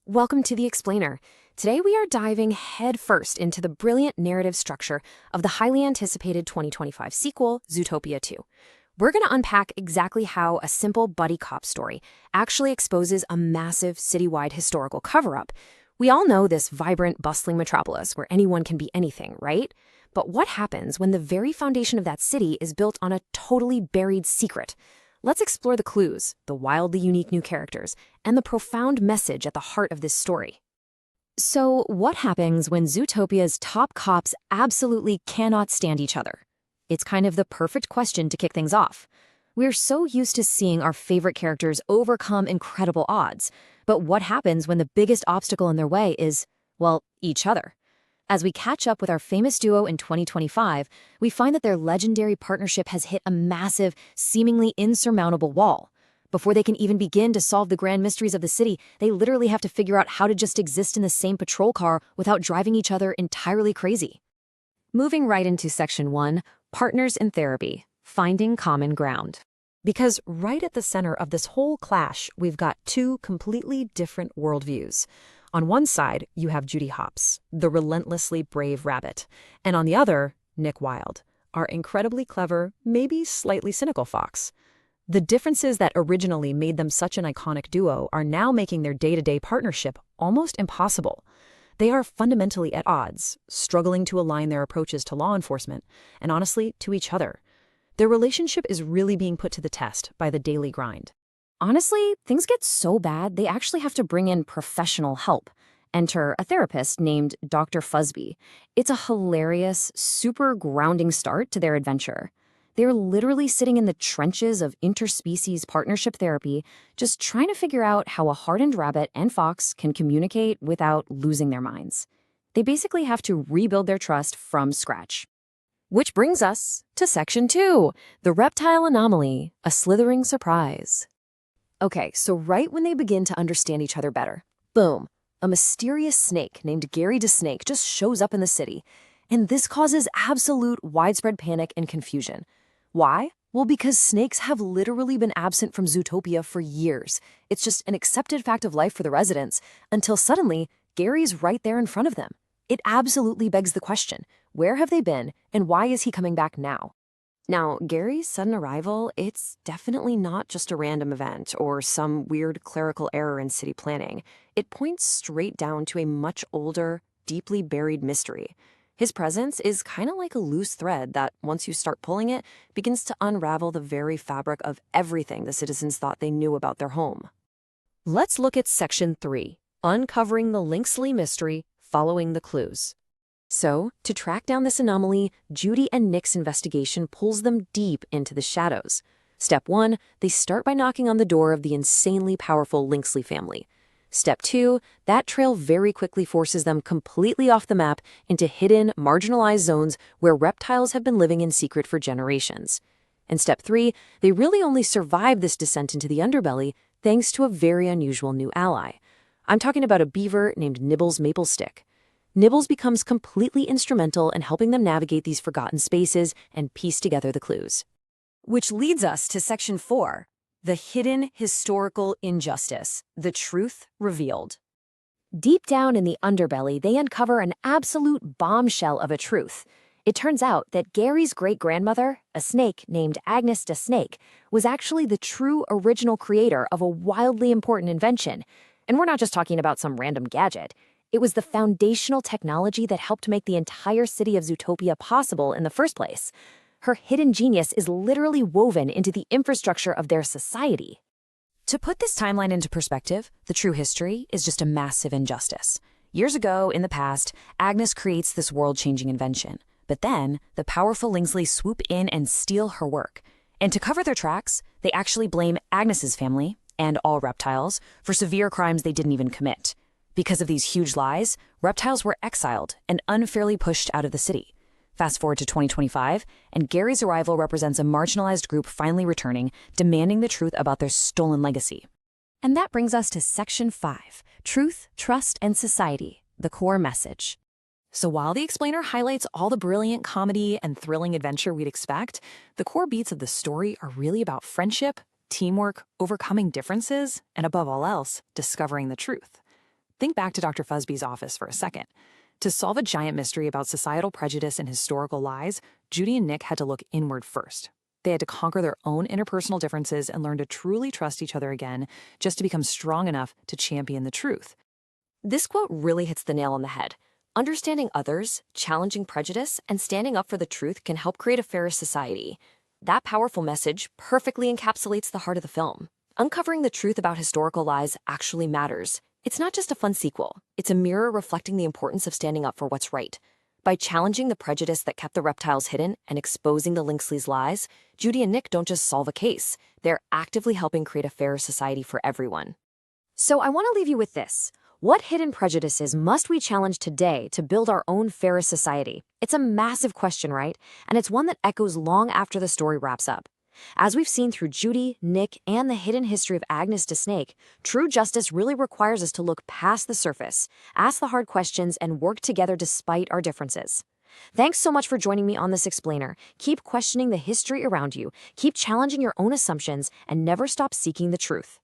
Welcome to The Explainer. Today we are diving headfirst into the brilliant narrative structure of the highly anticipated 2025 sequel, Zootopia 2. We're going to unpack exactly how a simple buddy cop story actually exposes a massive citywide historical cover-up. We all know this vibrant, bustling metropolis where anyone can be anything, right? But what happens when the very foundation of that city is built on a totally buried secret? Let's explore the clues, the wildly unique new characters, and the profound message at the heart of this story. So, what happens when Zootopia's top cops absolutely cannot stand each other? It's kind of the perfect question to kick things off. We're so used to seeing our favorite characters overcome incredible odds, but what happens when the biggest obstacle in their way is, well, each other? As we catch up with our famous duo in 2025, we find that their legendary partnership has hit a massive, seemingly insurmountable wall. Before they can even begin to solve the grand mysteries of the city, they literally have to figure out how to just exist in the same patrol car without driving each other entirely crazy. Moving right into Section 1, Partners in Therapy, Finding Common Ground. Because right at the center of this whole clash, we've got two completely different worldviews. On one side, you have Judy Hopps, the relentlessly brave rabbit, and on the other, Nick Wilde, our incredibly clever, maybe slightly cynical fox. The differences that originally made them such an iconic duo are now making their day-to-day partnership almost impossible. They are fundamentally at odds, struggling to align their approaches to law enforcement, and honestly, to each other. Their relationship is really being put to the test by the daily grind. Honestly, things get so bad, they actually have to bring in professional help. Enter a therapist named Dr. Fuzzby. It's a hilarious, super grounding start to their adventure. They're literally sitting in the trenches of interspecies partnership therapy, just trying to figure out how a hardened rabbit and fox can communicate without losing their minds. They basically have to rebuild their trust from scratch. Which brings us to Section 2, the reptile anomaly, a slithering surprise. Okay, so right when they begin to understand each other better, boom, a mysterious snake named Gary the Snake just shows up in the city. And this causes absolute widespread panic and confusion. Why? Well, because snakes have literally been absent from Zootopia for years. It's just an accepted fact of life for the residents, until suddenly, Gary's right there in front of them. It absolutely begs the question, where have they been, and why is he coming back now? Now, Gary's sudden arrival, it's definitely not just a random event or some weird clerical error in city planning. It points straight down to a much older, deeply buried mystery. His presence is kind of like a loose thread that, once you start pulling it, begins to unravel the very fabric of everything the citizens thought they knew about their home. Let's look at Section 3, Uncovering the Linksley Mystery, Following the Clues. So, to track down this anomaly, Judy and Nick's investigation pulls them deep into the shadows. Step 1, they start by knocking on the door of the insanely powerful Linksley family. Step 2, that trail very quickly forces them completely off the map into hidden, marginalized zones where reptiles have been living in secret for generations. And Step 3, they really only survive this descent into the underbelly thanks to a very unusual new ally. I'm talking about a beaver named Nibbles Maplestick. Nibbles becomes completely instrumental in helping them navigate these forgotten spaces and piece together the clues. Which leads us to Section 4, the hidden historical injustice, the truth revealed. Deep down in the underbelly, they uncover an absolute bombshell of a truth. It turns out that Gary's great-grandmother, a snake named Agnes the Snake, was actually the true original creator of a wildly important invention. And we're not just talking about some random gadget. It was the foundational technology that helped make the entire city of Zootopia possible in the first place. Her hidden genius is literally woven into the infrastructure of their society. To put this timeline into perspective, the true history is just a massive injustice. Years ago, in the past, Agnes creates this world-changing invention. But then, the powerful Linksley swoop in and steal her work. And to cover their tracks, they actually blame Agnes's family, and all reptiles, for severe crimes they didn't even commit. Because of these huge lies, reptiles were exiled and unfairly pushed out of the city. Fast forward to 2025, and Gary's arrival represents a marginalized group finally returning, demanding the truth about their stolen legacy. And that brings us to Section 5, Truth, Trust, and Society, the core message. So while The Explainer highlights all the brilliant comedy and thrilling adventure we'd expect, the core beats of the story are really about friendship, teamwork, overcoming differences, and above all else, discovering the truth. Think back to Dr. Fusby's office for a second. To solve a giant mystery about societal prejudice and historical lies, Judy and Nick had to look inward first. They had to conquer their own interpersonal differences and learn to truly trust each other again, just to become strong enough to champion the truth. This quote really hits the nail on the head. Understanding others, challenging prejudice, and standing up for the truth can help create a fairer society. That powerful message perfectly encapsulates the heart of the film. Uncovering the truth about historical lies actually matters. It's not just a fun sequel. It's a mirror reflecting the importance of standing up for what's right. By challenging the prejudice that kept the reptiles hidden and exposing the Linksley's lies, Judy and Nick don't just solve a case. They're actively helping create a fairer society for everyone. So I want to leave you with this. What hidden prejudices must we challenge today to build our own fairer society? It's a massive question, right? And it's one that echoes long after the story wraps up. As we've seen through Judy, Nick, and the hidden history of Agnes de Snake, true justice really requires us to look past the surface, ask the hard questions, and work together despite our differences. Thanks so much for joining me on this explainer. Keep questioning the history around you, keep challenging your own assumptions, and never stop seeking the truth.